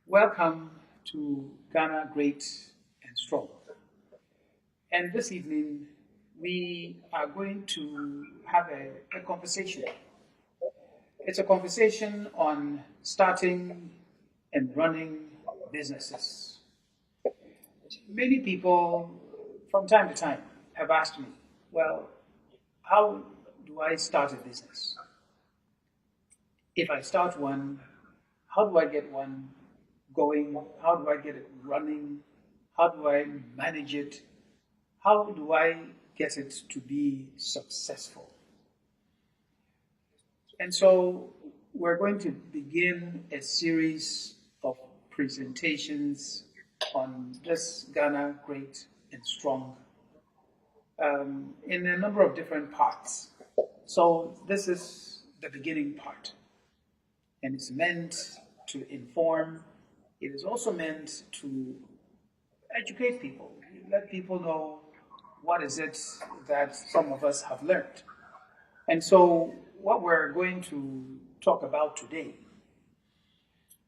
Welcome to Ghana Great and Strong. And this evening, we are going to have a conversation. It's a conversation on starting and running businesses. Many people, from time to time, have asked me, well, how do I start a business? If I start one, how do I get one going? How do I get it running? How do I manage it? How do I get it to be successful? And so we're going to begin a series of presentations on this Ghana Great and Strong in a number of different parts. So this is the beginning part, and it's meant to inform. It is also meant to educate people, let people know what is it that some of us have learned. And so what we're going to talk about today,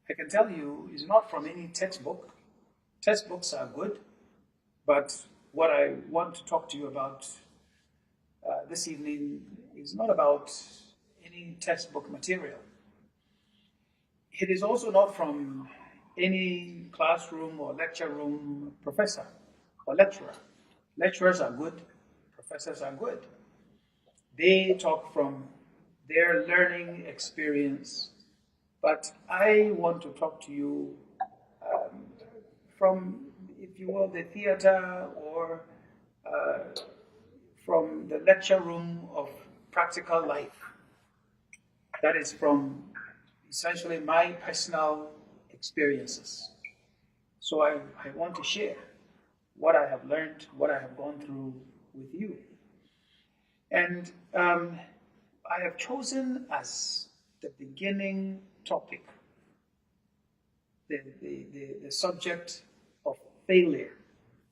I can tell you, is not from any textbook. Textbooks are good, but what I want to talk to you about this evening is not about any textbook material. It is also not from any classroom or lecture room professor or lecturer. Lecturers are good, professors are good. They talk from their learning experience, but I want to talk to you from, if you will, the theater or from the lecture room of practical life. That is from essentially my personal experiences. So I want to share what I have learned, what I have gone through with you. And I have chosen as the beginning topic the subject of failure.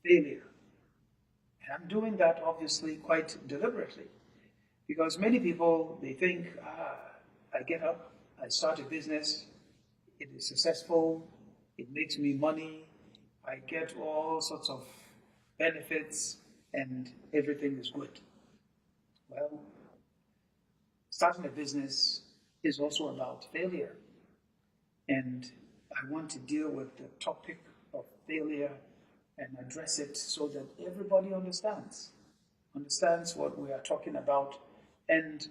Failure. And I'm doing that obviously quite deliberately because many people, they think, I get up, I start a business, it is successful, it makes me money, I get all sorts of benefits, and everything is good. Well, starting a business is also about failure. And I want to deal with the topic of failure and address it so that everybody understands what we are talking about. And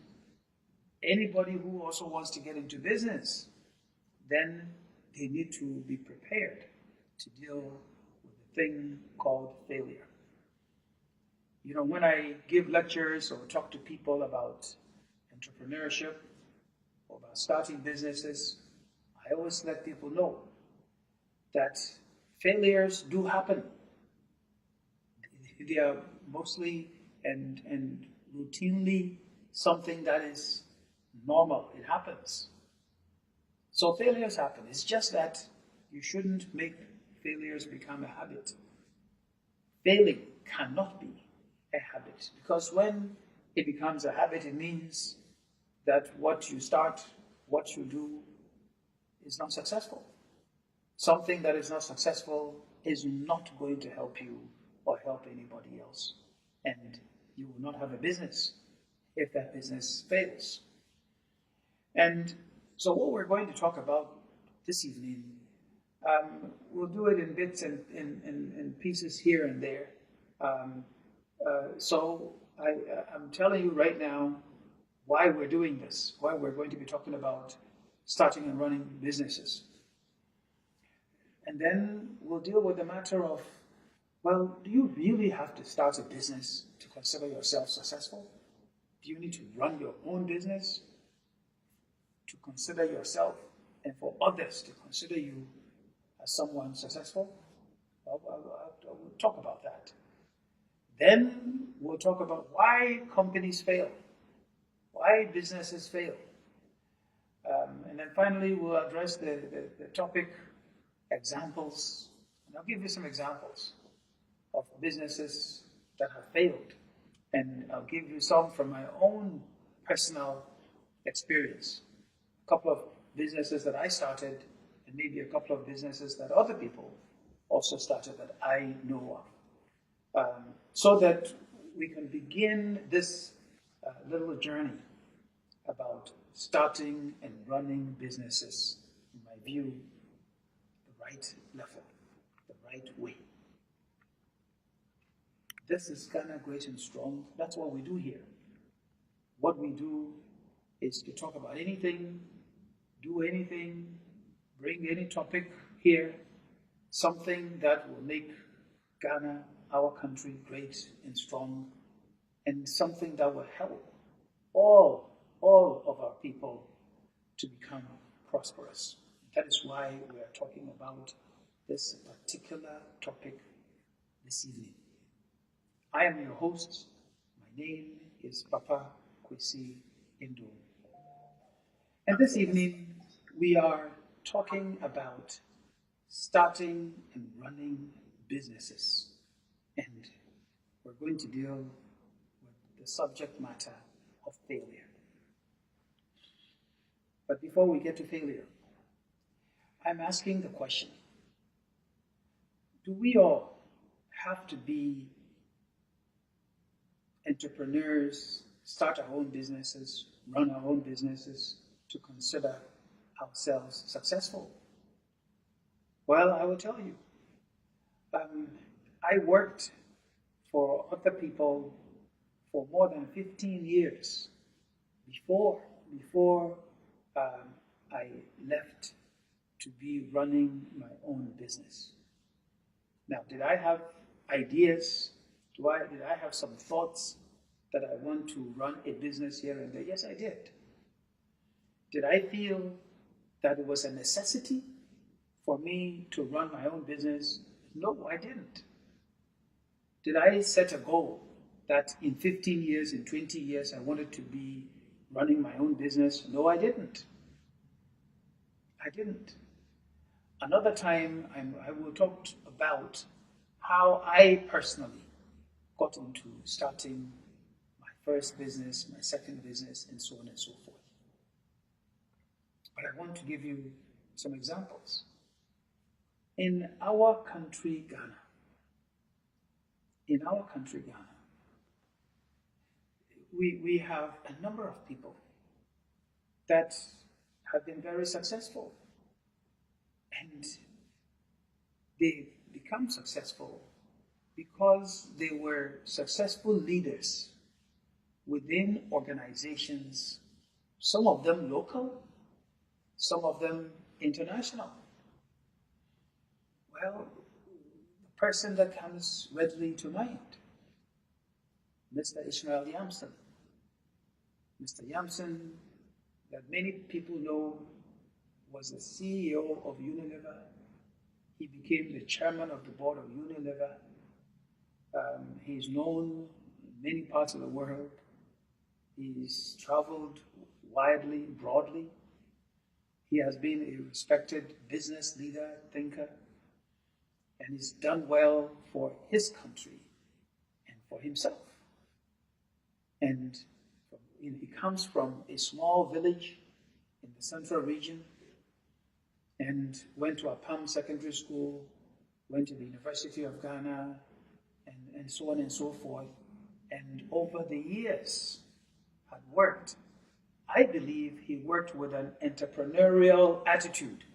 anybody who also wants to get into business, then they need to be prepared to deal with the thing called failure. You know, when I give lectures or talk to people about entrepreneurship or about starting businesses, I always let people know that failures do happen. They are mostly and routinely something that is normal. It happens. So failures happen. It's just that you shouldn't make failures become a habit. Failing cannot be a habit because when it becomes a habit, it means that what you start, what you do is not successful. Something that is not successful is not going to help you or help anybody else. And you will not have a business if that business fails. And so what we're going to talk about this evening, we'll do it in bits and in pieces here and there. So I'm telling you right now why we're doing this, why we're going to be talking about starting and running businesses. And then we'll deal with the matter of, well, do you really have to start a business to consider yourself successful? Do you need to run your own business to consider yourself and for others to consider you as someone successful? Well, we'll talk about that. Then we'll talk about why companies fail, why businesses fail. And then finally, we'll address the topic examples. And I'll give you some examples of businesses that have failed. And I'll give you some from my own personal experience. A couple of businesses that I started and maybe a couple of businesses that other people also started that I know of, so that we can begin this little journey about starting and running businesses, in my view, the right level, the right way. This is Ghana Great and Strong. That's what we do here. What we do is to talk about anything, do anything, bring any topic here, something that will make Ghana, our country, great and strong, and something that will help all of our people to become prosperous. That is why we are talking about this particular topic this evening. I am your host. My name is Papa Kwesi Nduom. And this evening, we are talking about starting and running businesses. And we're going to deal with the subject matter of failure. But before we get to failure, I'm asking the question, do we all have to be entrepreneurs, start our own businesses, run our own businesses to consider ourselves successful? Well, I will tell you. I worked for other people for more than 15 years before I left to be running my own business. Now, did I have ideas? Did I have some thoughts that I want to run a business here and there? Yes, I did. Did I feel that it was a necessity for me to run my own business? No, I didn't. Did I set a goal that in 15 years, in 20 years, I wanted to be running my own business? No, I didn't. I didn't. Another time, I will talk about how I personally got into starting my first business, my second business, and so on and so forth. But I want to give you some examples. In our country, Ghana, we have a number of people that have been very successful. And they become successful because they were successful leaders within organizations, some of them local, some of them international. Well, the person that comes readily to mind, Mr. Ishmael Yamson. Mr. Yamson, that many people know, was the CEO of Unilever. He became the chairman of the board of Unilever. He's known in many parts of the world. He's traveled widely, broadly. He has been a respected business leader, thinker, and he's done well for his country and for himself. And he comes from a small village in the central region and went to Apam Secondary School, went to the University of Ghana, and so on and so forth. And over the years had worked. I believe he worked with an entrepreneurial attitude.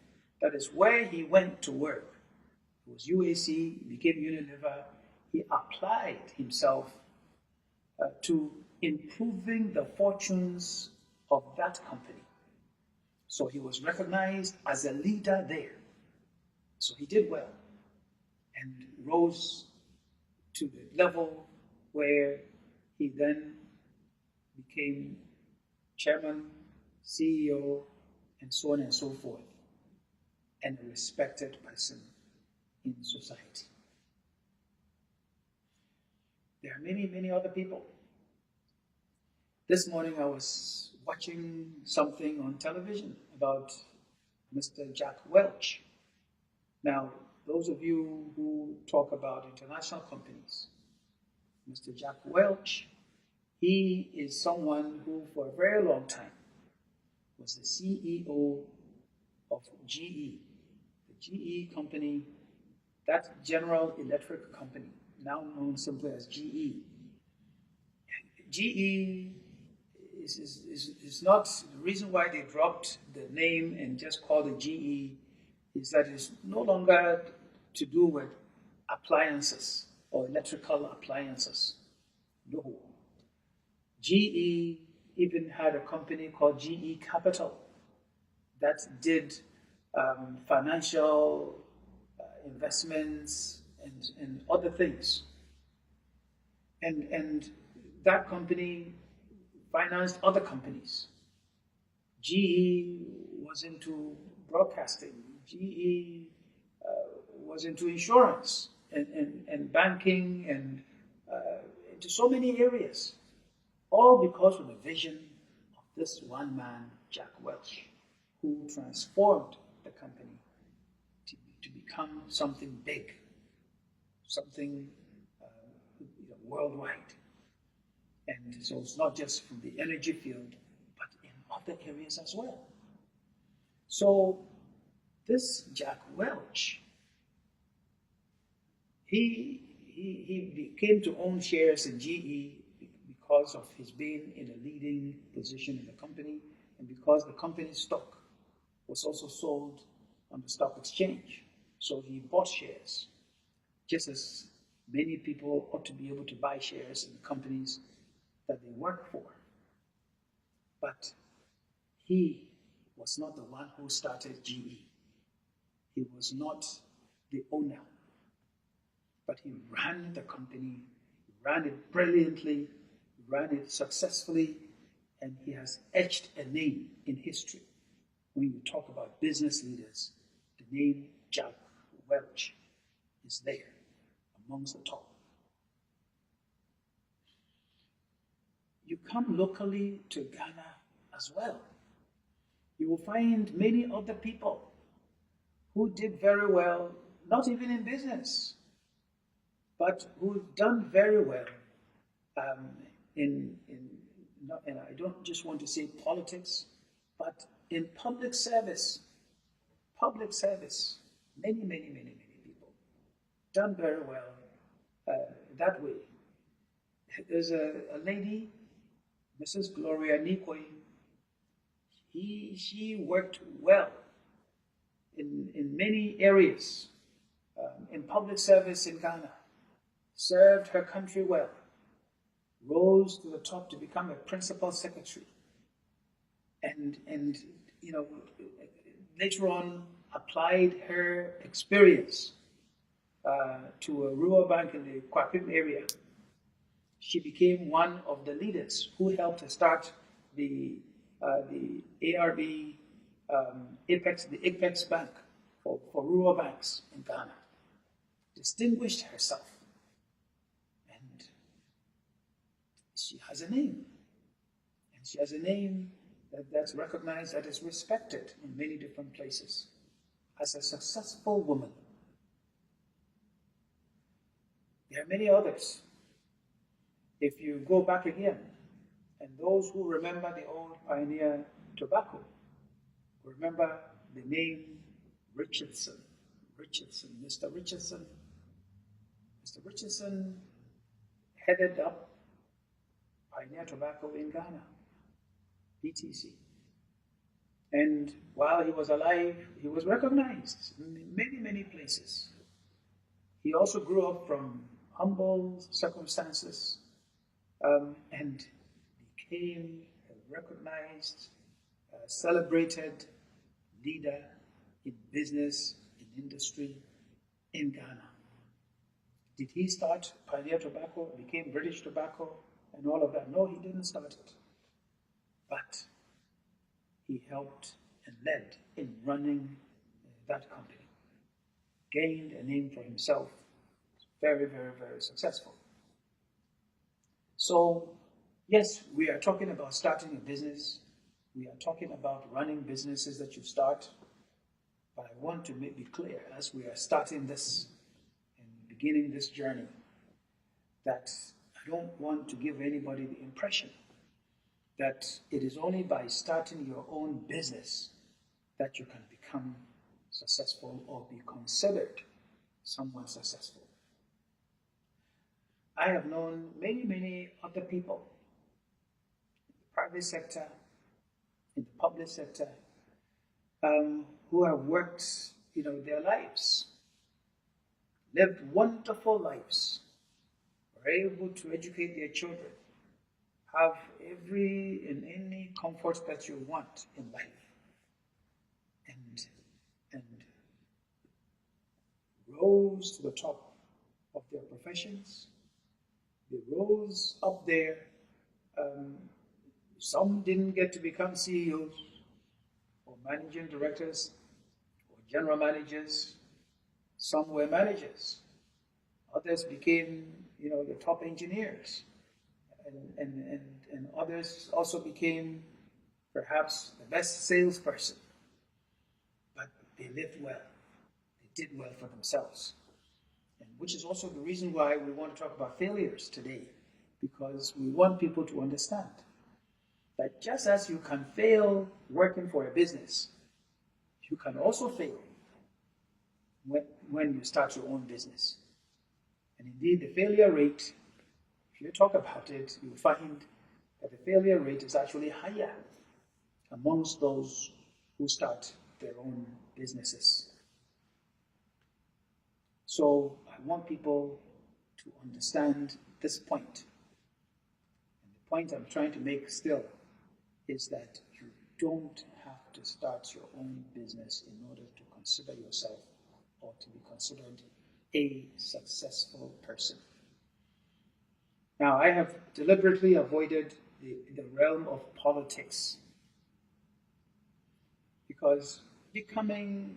That is where he went to work. It was UAC, he became Unilever. He applied himself to improving the fortunes of that company. So he was recognized as a leader there. So he did well and rose to the level where he then became chairman, CEO, and so on and so forth, and a respected person in society. There are many, many other people. This morning I was watching something on television about Mr. Jack Welch. Now, those of you who talk about international companies, Mr. Jack Welch, he is someone who for a very long time was the CEO of GE. GE company, that General Electric company, now known simply as GE. GE is not the reason why they dropped the name and just called it GE is that it's no longer to do with appliances or electrical appliances. No. GE even had a company called GE Capital that did financial investments and other things. And that company financed other companies. GE was into broadcasting. GE was into insurance and banking and into so many areas. All because of the vision of this one man, Jack Welch, who transformed the company to become something big, something worldwide. And so it's not just from the energy field, but in other areas as well. So this Jack Welch, he came to own shares in GE because of his being in a leading position in the company and because the company's stock was also sold on the stock exchange. So he bought shares, just as many people ought to be able to buy shares in the companies that they work for. But he was not the one who started GE. He was not the owner. But he ran the company, ran it brilliantly, ran it successfully, and he has etched a name in history. When you talk about business leaders, the name Jack Welch is there amongst the top. You come locally to Ghana as well. You will find many other people who did very well, not even in business, but who've done very well and I don't just want to say politics, but in public service. Public service. Many people done very well that way. There's a lady, Mrs. Gloria Nikwe. She worked well in many areas in public service in Ghana, served her country well, rose to the top to become a principal secretary, and later on applied her experience to a rural bank in the Kwapim area. She became one of the leaders who helped to start the ARB the Apex Bank for rural banks in Ghana. Distinguished herself, and she has a name, and she has a name that's recognized, that is respected in many different places as a successful woman. There are many others. If you go back again, and those who remember the old Pioneer tobacco, remember the name Richardson. Mr. Richardson headed up Pioneer Tobacco in Ghana, PTC. And while he was alive, he was recognized in many places. He also grew up from humble circumstances and became a recognized, celebrated leader in business, in industry, in Ghana. Did he start Pioneer Tobacco, became British Tobacco, and all of that? No, he didn't start it. But he helped and led in running that company. Gained a name for himself. Very successful. So, yes, we are talking about starting a business. We are talking about running businesses that you start. But I want to make it clear as we are starting this and beginning this journey that I don't want to give anybody the impression that it is only by starting your own business that you can become successful or be considered someone successful. I have known many, many other people in the private sector, in the public sector, who have worked, their lives, lived wonderful lives, were able to educate their children, have every and any comfort that you want in life, and rose to the top of their professions. They rose up there. Some didn't get to become CEOs or managing directors or general managers. Some were managers. Others became, the top engineers. And others also became perhaps the best salesperson. But they lived well. They did well for themselves. And which is also the reason why we want to talk about failures today, because we want people to understand that just as you can fail working for a business, you can also fail when you start your own business. And indeed, the failure rate, if you talk about it, you'll find that the failure rate is actually higher amongst those who start their own businesses. So I want people to understand this point. And the point I'm trying to make still is that you don't have to start your own business in order to consider yourself or to be considered a successful person. Now, I have deliberately avoided the realm of politics because becoming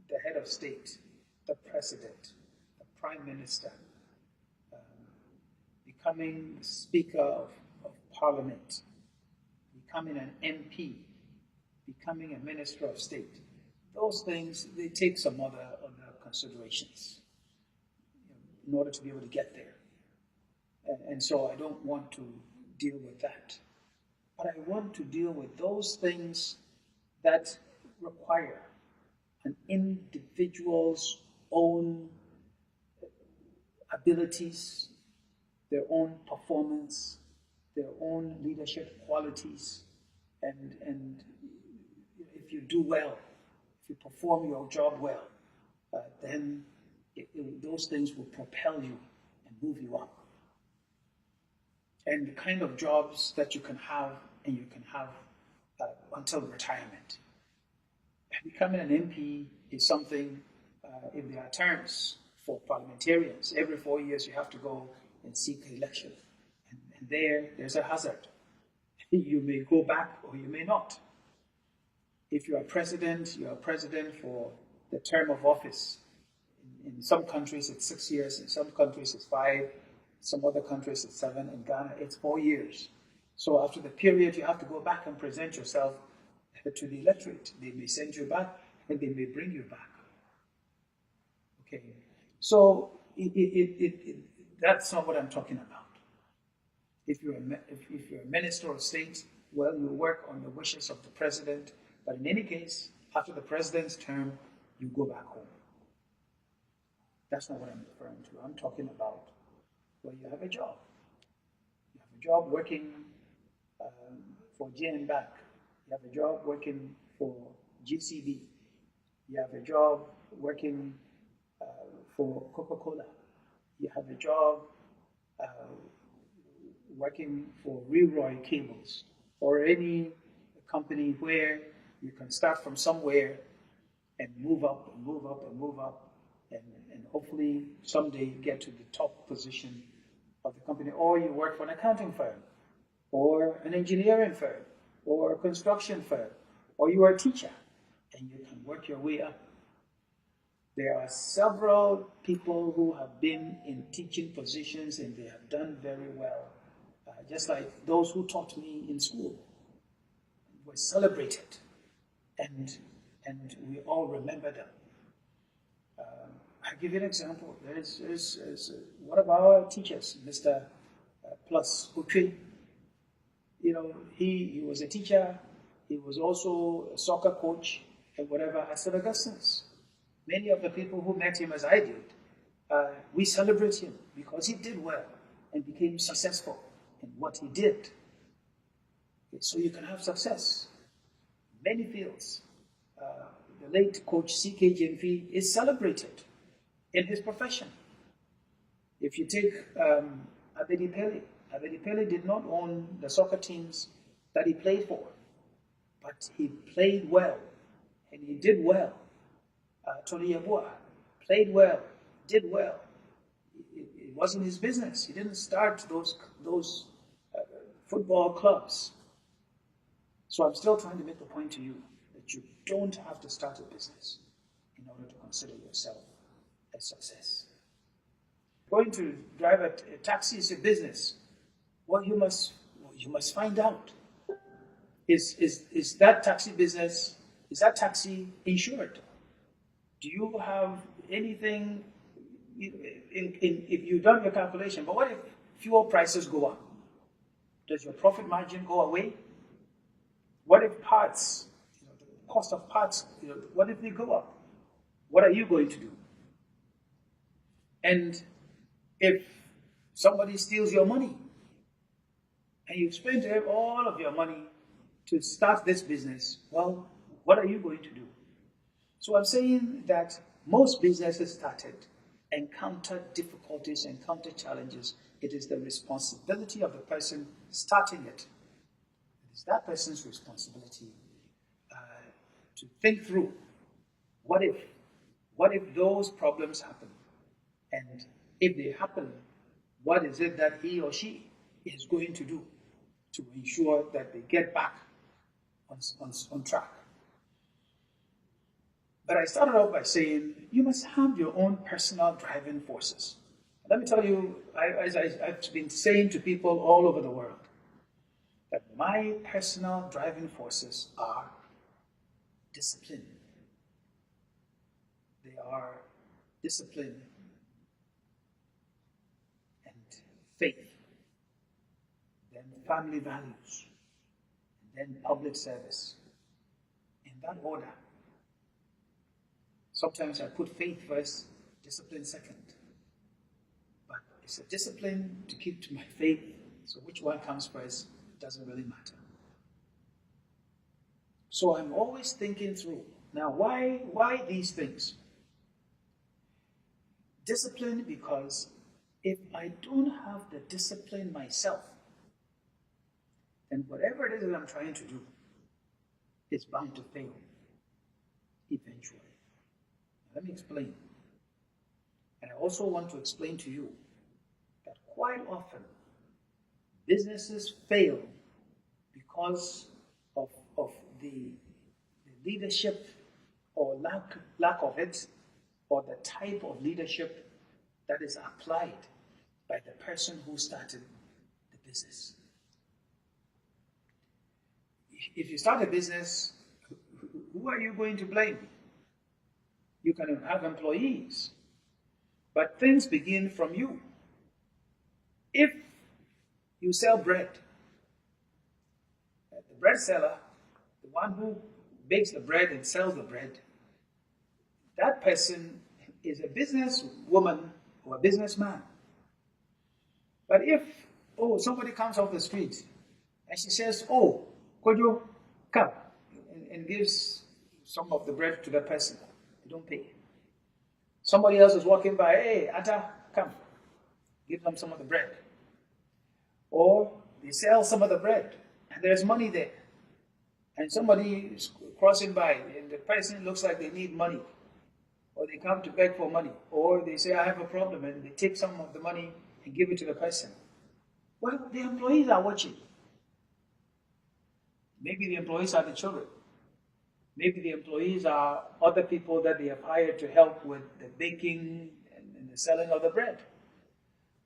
the head of state, the president, the prime minister, becoming the speaker of parliament, becoming an MP, becoming a minister of state, those things, they take some other considerations in order to be able to get there. And so I don't want to deal with that. But I want to deal with those things that require an individual's own abilities, their own performance, their own leadership qualities, and if you do well, if you perform your job well, then those things will propel you and move you up. And the kind of jobs that you can have, and you can have until retirement. Becoming an MP is something, if there are terms for parliamentarians, every 4 years you have to go and seek election. And there's a hazard. You may go back or you may not. If you are president for the term of office. In some countries it's 6 years, in some countries it's 5, some other countries it's 7, in Ghana it's 4 years. So after the period you have to go back and present yourself to the electorate. They may send you back and they may bring you back. Okay, so that's not what I'm talking about. If you're a minister of state, well, you work on the wishes of the president, but in any case, after the president's term, you go back home. That's not what I'm referring to. I'm talking about where you have a job. You have a job working for JN Bank. You have a job working for GCB. You have a job working for Coca-Cola. You have a job working for Leroy Cables or any company where you can start from somewhere and move up and move up and move up and hopefully someday get to the top position of the company. Or you work for an accounting firm or an engineering firm or a construction firm, or you are a teacher and you can work your way up. There are several people who have been in teaching positions and they have done very well. Just like those who taught me in school were celebrated, and we all remember them. I'll give you an example. There's one of our teachers, Mr. Plus Utri. You know, he was a teacher. He was also a soccer coach. and whatever as St. Augustine's. Many of the people who met him as I did, we celebrate him because he did well and became successful in what he did. So you can have success in many fields. The late coach C.K. Jemfi is celebrated in his profession. If you take Abedi Pele did not own the soccer teams that he played for, but he played well and he did well. Tony Yeboah played well, did well. It wasn't his business. He didn't start those football clubs. So I'm still trying to make the point to you that you don't have to start a business in order to consider yourself a success. Going to drive a taxi is a business. What you must find out is that taxi business, is that taxi insured? Do you have anything, if you've done your calculation, but what if fuel prices go up? Does your profit margin go away? What if parts, the cost of parts, what if they go up? What are you going to do? And if somebody steals your money and you've spent all of your money to start this business, well, what are you going to do? So I'm saying that most businesses started encounter difficulties, encounter challenges. It is the responsibility of the person starting it. It is that person's responsibility to think through, what if those problems happen? And if they happen, what is it that he or she is going to do to ensure that they get back on track? But I started off by saying you must have your own personal driving forces. Let me tell you, as I've been saying to people all over the world, that my personal driving forces are discipline. They are discipline and faith, then family values, and then public service. In that order. Sometimes I put faith first, discipline second. But it's a discipline to keep to my faith, so which one comes first doesn't really matter. So I'm always thinking through, now why these things? Discipline, because if I don't have the discipline myself, then whatever it is that I'm trying to do is bound to fail eventually. Let me explain. And I also want to explain to you that quite often businesses fail because of the leadership or lack of it, or the type of leadership that is applied by the person who started the business. If you start a business, who are you going to blame? You can have employees, but things begin from you. If you sell bread, the bread seller, the one who bakes the bread and sells the bread, that person is a businesswoman or a businessman. But if, somebody comes off the street and she says, could you come, and gives some of the bread to the person, they don't pay. Somebody else is walking by, hey, Atta, come, give them some of the bread. Or they sell some of the bread and there's money there. And somebody is crossing by and the person looks like they need money. Or they come to beg for money. Or they say, I have a problem, and they take some of the money and give it to the person. Well, the employees are watching. Maybe the employees are the children. Maybe the employees are other people that they have hired to help with the baking and the selling of the bread.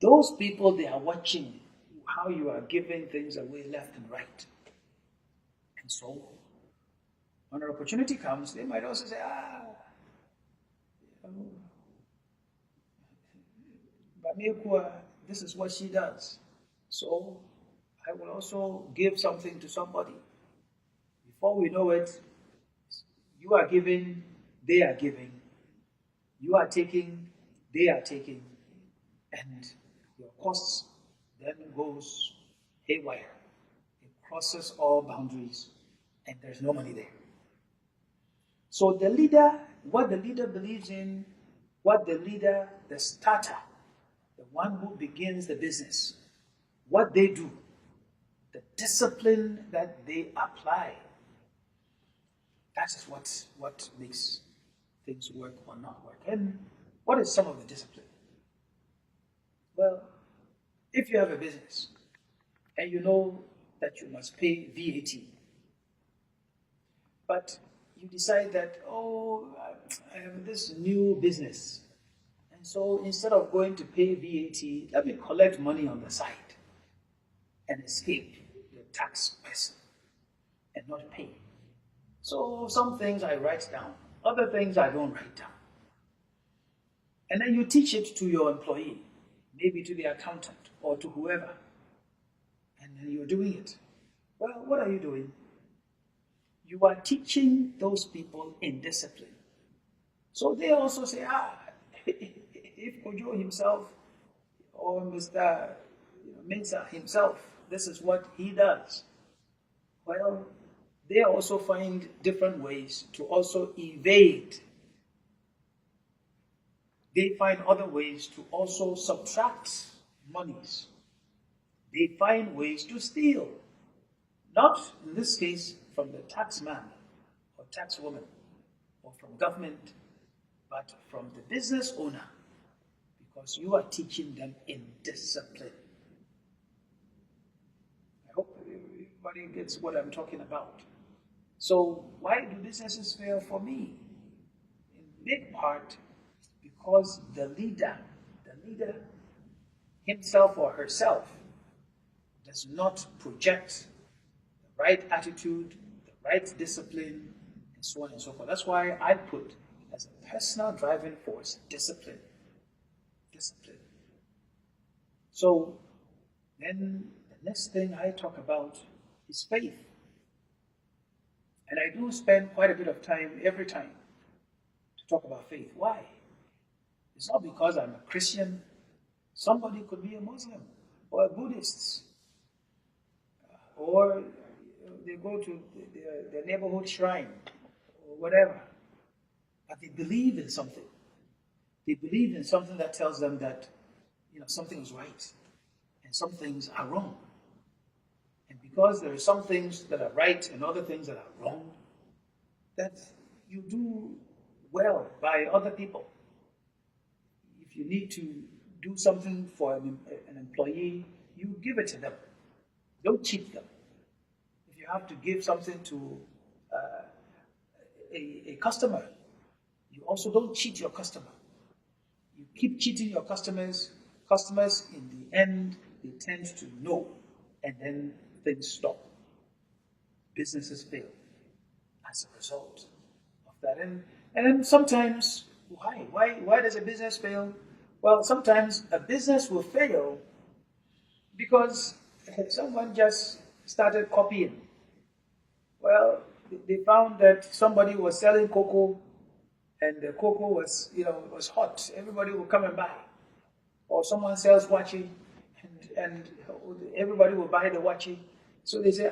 Those people, they are watching how you are giving things away left and right. And so, when an opportunity comes, they might also say, Bamekwa, this is what she does. So, I will also give something to somebody. Before we know it, You are giving, they are giving. You are taking, they are taking. And your costs then goes haywire. It crosses all boundaries and there's no money there. So the leader, what the leader believes in, what the leader, the starter, the one who begins the business, what they do, the discipline that they apply, that is what makes things work or not work. And what is some of the discipline? Well, if you have a business and you know that you must pay VAT, but you decide that, oh, I have this new business, and so instead of going to pay VAT, let me collect money on the side and escape the tax person and not pay. So some things I write down, other things I don't write down. And then you teach it to your employee, maybe to the accountant or to whoever, and then you're doing it. Well, what are you doing? You are teaching those people in discipline. So they also say, if Kojo himself or Mr. Mensah himself, this is what he does. Well, they also find different ways to also evade. They find other ways to also subtract monies. They find ways to steal. Not, in this case, from the taxman or taxwoman or from government, but from the business owner, because you are teaching them in discipline. I hope everybody gets what I'm talking about. So why do businesses fail for me? In big part, because the leader himself or herself does not project the right attitude, the right discipline, and so on and so forth. That's why I put as a personal driving force discipline. Discipline. So then the next thing I talk about is faith. And I do spend quite a bit of time every time to talk about faith. Why? It's not because I'm a Christian. Somebody could be a Muslim or a Buddhist. Or they go to their neighborhood shrine or whatever. But they believe in something. They believe in something that tells them that something is right and some things are wrong. And because there are some things that are right and other things that are wrong, that you do well by other people. If you need to do something for an employee, you give it to them. Don't cheat them. If you have to give something to a customer, you also don't cheat your customer. You keep cheating your customers in the end, they tend to know, and then things stop. Businesses fail as a result of that. And then sometimes, why does a business fail? Well, sometimes a business will fail because someone just started copying. Well, they found that somebody was selling cocoa, and the cocoa was hot. Everybody will come and buy. Or someone sells wachi, and everybody will buy the wachi. So they say,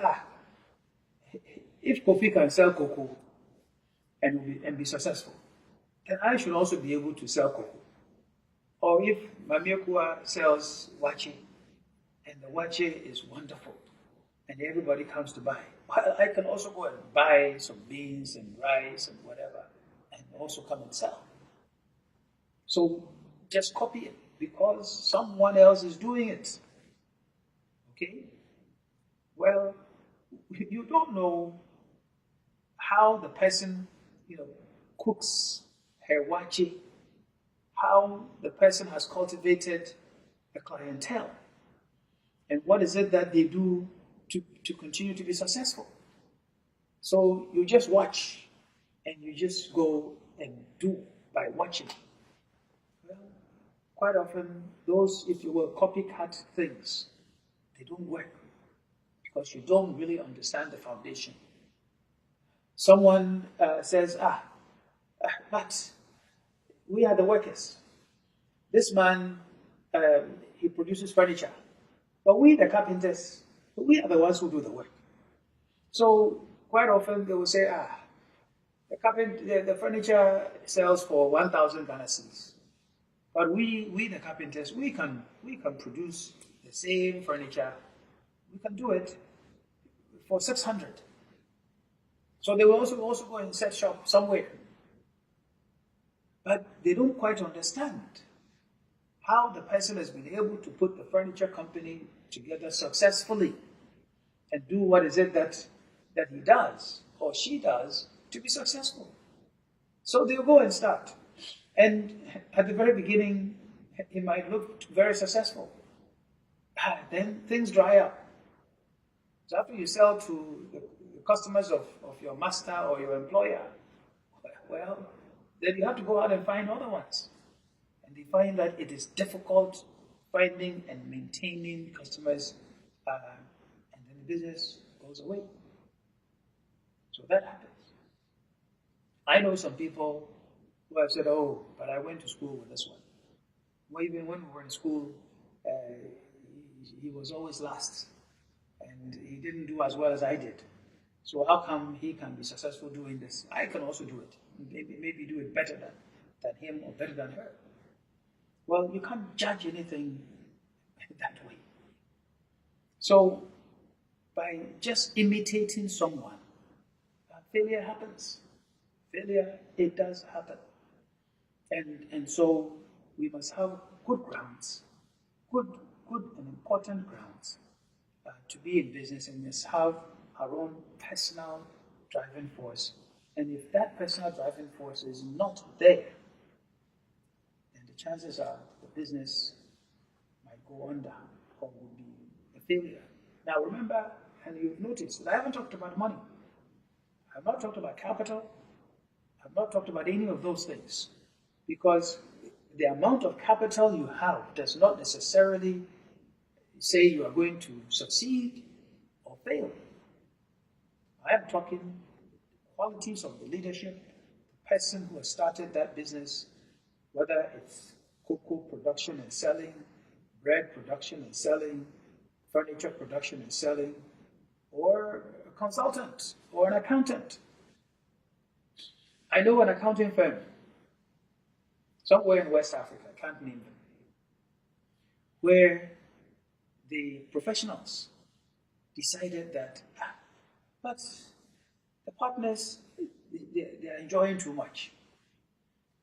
if Kofi can sell cocoa and be successful, then I should also be able to sell cocoa. Or if Mamiekua sells wachi, and the wachi is wonderful, and everybody comes to buy, I can also go and buy some beans and rice and whatever, and also come and sell. So just copy it because someone else is doing it. Okay? Well, you don't know how the person, cooks her wachi, how the person has cultivated a clientele, and what is it that they do to continue to be successful. So you just watch, and you just go and do by watching. Well, quite often, those, if you will, copycat things, they don't work because you don't really understand the foundation. Someone says, but we are the workers. This man, he produces furniture. But we, the carpenters, we are the ones who do the work. So quite often they will say, the furniture sells for 1,000 Ghana cedis. But we the carpenters, we can produce the same furniture. We can do it for 600. So they will also go and set shop somewhere. But they don't quite understand how the person has been able to put the furniture company together successfully and do what is it that he does or she does to be successful. So they'll go and start. And at the very beginning, it might look very successful. Then things dry up. So after you sell to the customers of your master or your employer, well, then you have to go out and find other ones. And they find that it is difficult finding and maintaining customers, and then the business goes away. So that happens. I know some people who have said, oh, but I went to school with this one. Well, even when we were in school, he was always last. And he didn't do as well as I did. So how come he can be successful doing this? I can also do it. Maybe do it better than him or better than her. Well, you can't judge anything that way. So by just imitating someone, failure happens. Failure, it does happen. And so we must have good grounds, good and important grounds to be in business, and must have our own personal driving force. And if that personal driving force is not there, then the chances are the business might go under or will be a failure. Now remember, and you've noticed that I haven't talked about money. I've not talked about capital. I've not talked about any of those things. Because the amount of capital you have does not necessarily say you are going to succeed or fail. I am talking qualities of the leadership, the person who has started that business, whether it's cocoa production and selling, bread production and selling, furniture production and selling, or a consultant or an accountant. I know an accounting firm somewhere in West Africa, I can't name them, where the professionals decided that, but the partners, they are enjoying too much.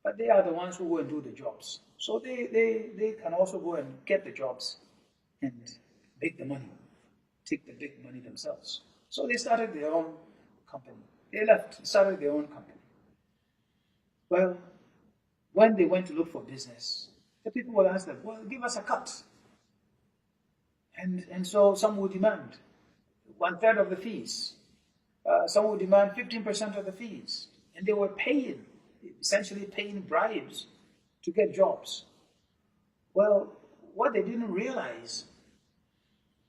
But they are the ones who go and do the jobs. So they can also go and get the jobs and make the money, take the big money themselves. So they started their own company. They left, started their own company. Well, when they went to look for business, the people will ask them, well, give us a cut. And so some would demand 1/3 of the fees. Some would demand 15% of the fees. And they were essentially paying bribes to get jobs. Well, what they didn't realize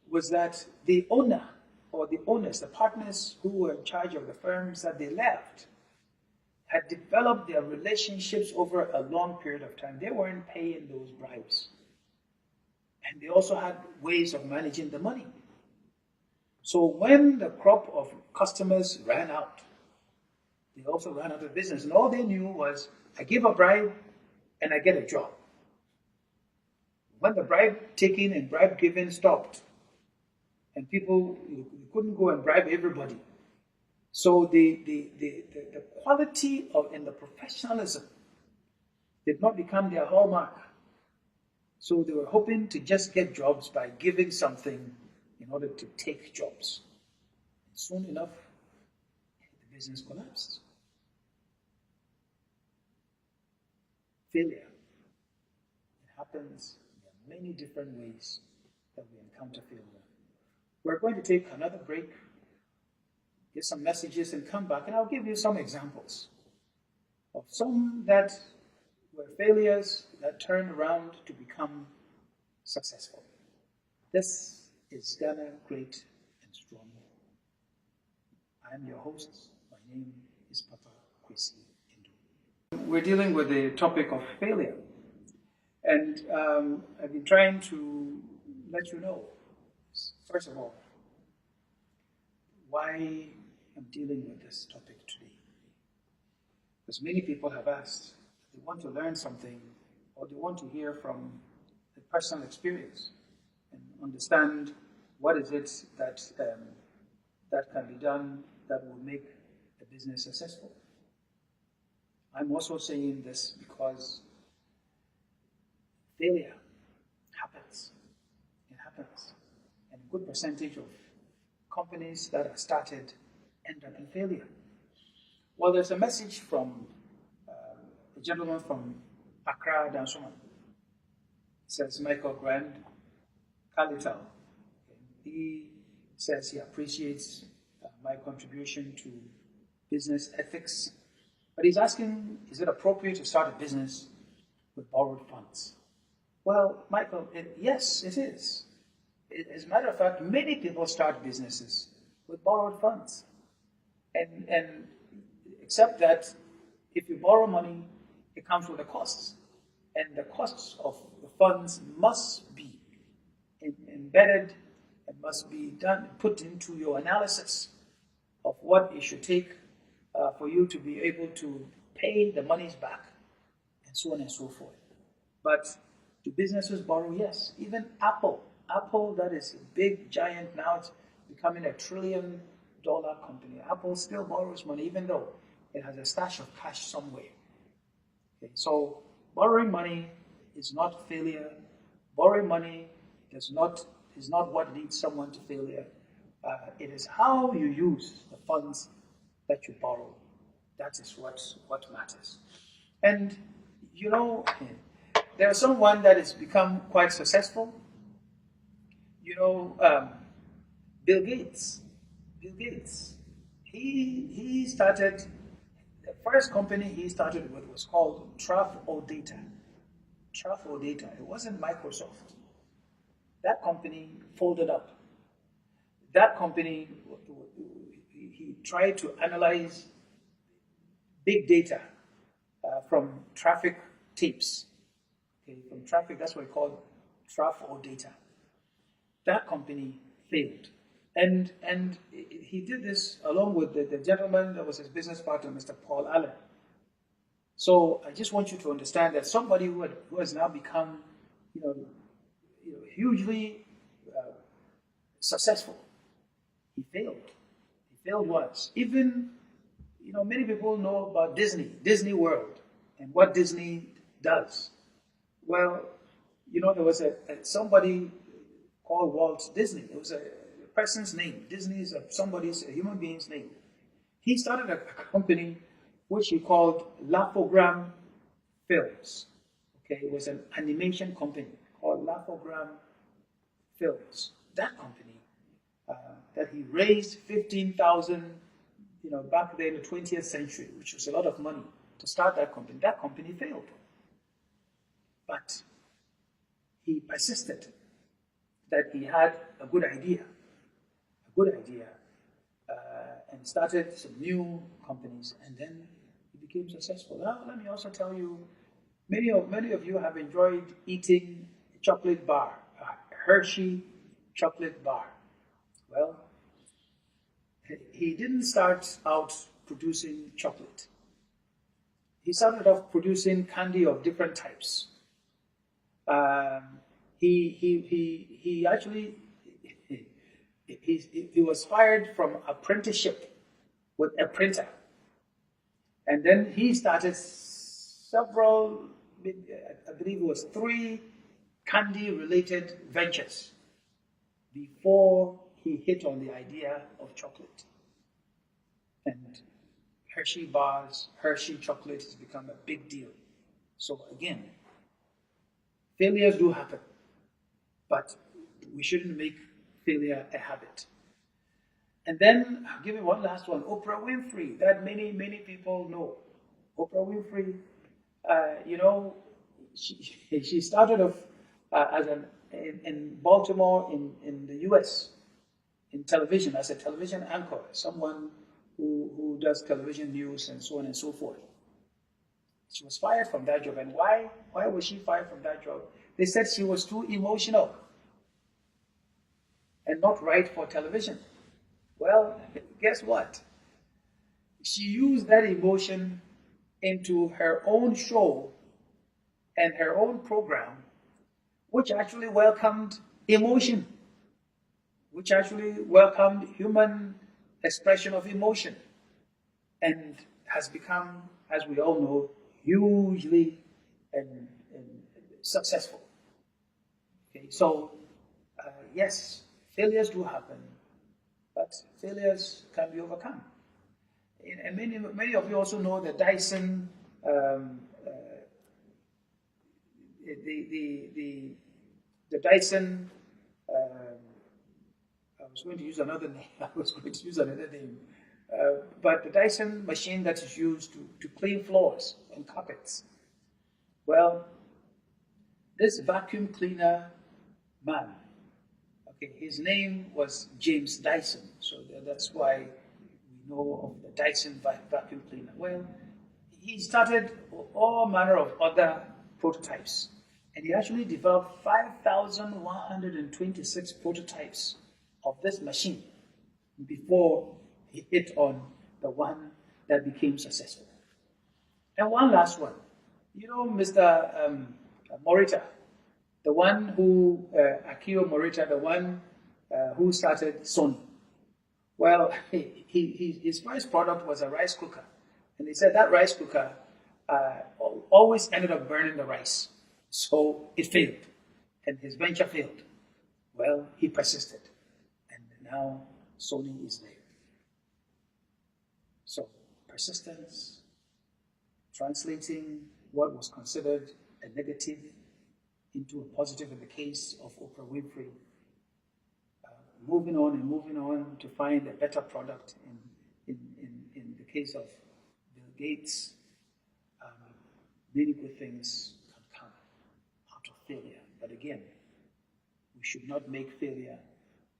was that the owner or the owners, the partners who were in charge of the firms that they left, had developed their relationships over a long period of time. They weren't paying those bribes. And they also had ways of managing the money. So when the crop of customers ran out, they also ran out of business. And all they knew was, I give a bribe and I get a job. When the bribe taking and bribe giving stopped, and people, you couldn't go and bribe everybody. So the quality and the professionalism did not become their hallmark. So they were hoping to just get jobs by giving something in order to take jobs. And soon enough, the business collapsed. Failure. It happens in many different ways that we encounter failure. We're going to take another break, get some messages, and come back, and I'll give you some examples of some that were failures that turned around to become successful. This is Ghana Great and Strong. I am your host. My My name is Papa Kwesi Nduom. We're dealing with the topic of failure. And I've been trying to let you know, first of all, why I'm dealing with this topic today. Because many people have asked, they want to learn something or they want to hear from a personal experience and understand what is it that that can be done that will make a business successful. I'm also saying this because failure happens. It happens. And a good percentage of companies that are started end up in failure. Well, there's a message from a gentleman from Accra, Dansoman. It says Michael Grand Kalital. He says he appreciates my contribution to business ethics, but he's asking, is it appropriate to start a business with borrowed funds? Well, Michael, yes, it is. As a matter of fact, many people start businesses with borrowed funds. And except that if you borrow money, it comes with a cost. And the costs of the funds must be embedded and must be put into your analysis of what it should take for you to be able to pay the monies back, and so on and so forth. But do businesses borrow? Yes. Even Apple, that is a big giant now, it's becoming $1 trillion company. Apple still borrows money, even though it has a stash of cash somewhere. Okay. So borrowing money is not failure. Borrowing money is not what leads someone to failure. It is how you use the funds that you borrow. That is what matters. And you know, there's someone that has become quite successful. You know, Bill Gates. Bill Gates. He started, the first company he started with was called Data. Data. It wasn't Microsoft. That company folded up. That company, he tried to analyze big data from traffic tapes. Okay, from traffic, that's what we call Data. That company failed. And he did this along with the gentleman that was his business partner, Mr. Paul Allen. So I just want you to understand that somebody who has now become, hugely successful, he failed. He failed once. Even, many people know about Disney World, and what Disney does. Well, there was somebody called Walt Disney. It was a person's name. Disney is a human being's name. He started a company which he called Lapogram Films. Okay, it was an animation company called Lapogram Films. That company, that he raised 15,000, back then in the 20th century, which was a lot of money to start that company. That company failed. But he persisted that he had a good idea, and started some new companies, and then he became successful. Now, let me also tell you, many of you have enjoyed eating a chocolate bar, a Hershey chocolate bar. Well, he didn't start out producing chocolate. He started off producing candy of different types. He actually was fired from apprenticeship with a printer, and then he started several, I believe it was 3 candy-related ventures before he hit on the idea of chocolate. And Hershey bars, Hershey chocolate has become a big deal. So again, failures do happen, but we shouldn't make failure a habit. And then I'll give you one last one. Oprah Winfrey, that many people know. Oprah Winfrey, she started off in Baltimore in the U.S. in television as a television anchor, someone who does television news and so on and so forth. She was fired from that job. And why was she fired from that job? They said she was too emotional and not right for television. Well, guess what? She used that emotion into her own show and her own program, which actually welcomed emotion, which actually welcomed human expression of emotion, and has become, as we all know, hugely and successful. Okay, so yes, failures do happen, but failures can be overcome. And many of you also know the Dyson, the Dyson. I was going to use another name. But the Dyson machine that is used to clean floors and carpets. Well, this vacuum cleaner man, okay, his name was James Dyson, so that's why we know of the Dyson vacuum cleaner. Well, he started all manner of other prototypes, and he actually developed 5,126 prototypes of this machine before he hit on the one that became successful. And one last one. You know Mr. Morita, the one who, Akio Morita, the one who started Sony. Well, his first product was a rice cooker. And they said that rice cooker always ended up burning the rice. So it failed. And his venture failed. Well, he persisted. And now Sony is there. So persistence, translating what was considered a negative into a positive in the case of Oprah Winfrey, moving on to find a better product in the case of Bill Gates. Many good things can come out of failure. But again, we should not make failure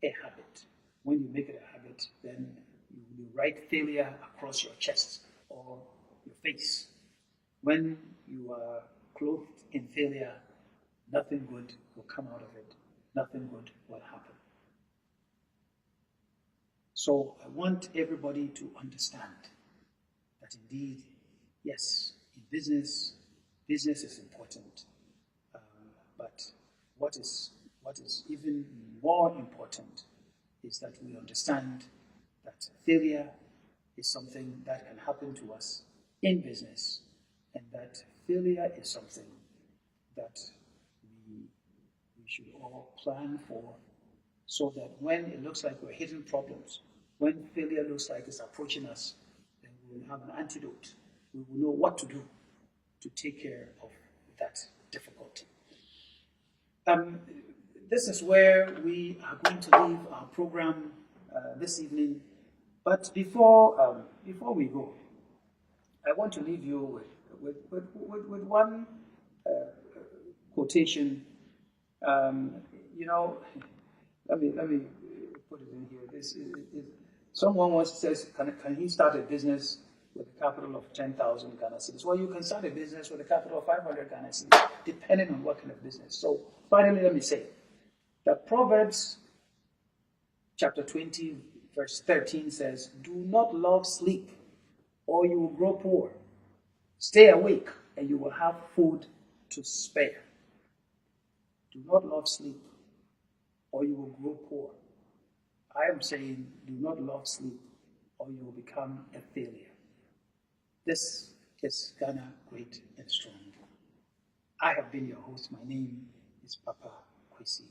a habit. When you make it a habit, then you write failure across your chest or your face. When you are clothed in failure, nothing good will come out of it. Nothing good will happen. So I want everybody to understand that indeed, yes, in business is important. But what is even more important is that we understand that failure is something that can happen to us in business, and that failure is something that we should all plan for, so that when it looks like we're hitting problems, when failure looks like it's approaching us, then we will have an antidote. We will know what to do to take care of that difficulty. This is where we are going to leave our program this evening. But before we go, I want to leave you with one quotation. Let me put it in here. Someone once says, can he start a business with a capital of 10,000 Ghana cedis? Well, you can start a business with a capital of 500 Ghana cedis, depending on what kind of business. So finally, let me say that Proverbs chapter 20, verse 13 says, do not love sleep, or you will grow poor. Stay awake, and you will have food to spare. Do not love sleep, or you will grow poor. I am saying, do not love sleep, or you will become a failure. This is Ghana Great and Strong. I have been your host. My name is Papa Kwesi